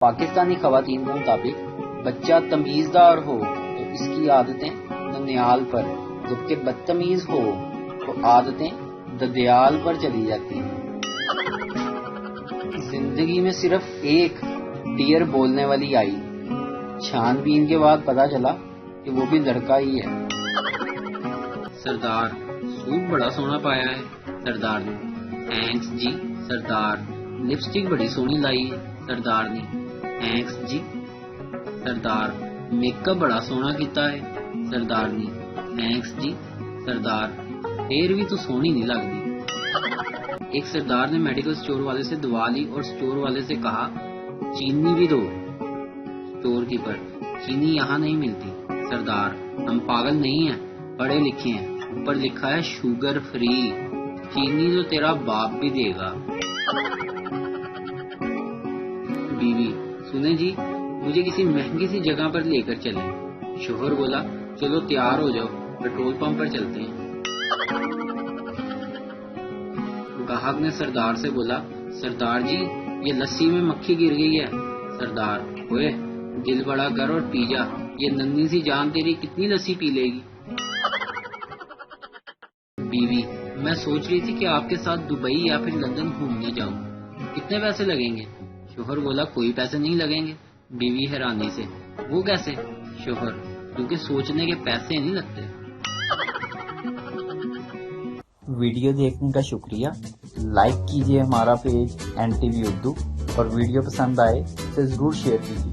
پاکستانی خواتین کے مطابق بچہ تمیزدار ہو تو اس کی عادتیں ننیال پر، جبکہ بدتمیز ہو تو عادتیں ددیال پر چلی جاتی ہیں۔ زندگی میں صرف ایک ڈیئر بولنے والی آئی، چھان بین کے بعد پتا چلا کہ وہ بھی لڑکا ہی ہے۔ سردار سوٹ بڑا سونا پایا ہے۔ سردار نے تھینکس جی سردار۔ لپسٹک بڑی سونی لائی ہے۔ سردار نے تھینکس جی سردار۔ میک اپ بڑا سونا کیتا ہے۔ سردار نے تھینکس جی سردار۔ پھر بھی تو سونی نہیں لگتی۔ ایک سردار نے میڈیکل سٹور والے سے دوا لی اور سٹور والے سے کہا چینی بھی دو۔ سٹور کیپر چینی یہاں نہیں ملتی۔ سردار ہم پاگل نہیں ہیں، پڑھے لکھے ہیں، اوپر لکھا ہے شوگر فری، چینی تو تیرا باپ بھی دے گا۔ بیوی سنیں جی مجھے کسی مہنگی سی جگہ پر لے کر چلیں۔ شوہر بولا چلو تیار ہو جاؤ، پیٹرول پمپ پر چلتے ہیں۔ گاہک نے سردار سے بولا سردار جی یہ لسی میں مکھی گر گئی ہے۔ سردار اوئے دل بڑا کر اور پی جا، یہ ننھی سی جان تیری کتنی لسی پی لے گی۔ بیوی میں سوچ رہی تھی کہ آپ کے ساتھ دبئی یا پھر لندن گھومنے جاؤں، کتنے پیسے لگیں گے؟ شوہر بولا کوئی پیسے نہیں لگیں گے۔ بیوی حیرانی سے وہ کیسے؟ شوہر کیونکہ سوچنے کے پیسے نہیں لگتے۔ ویڈیو دیکھنے کا شکریہ۔ لائک کیجیے ہمارا پیج NTV اردو، اور ویڈیو پسند آئے تو ضرور شیئر کیجیے۔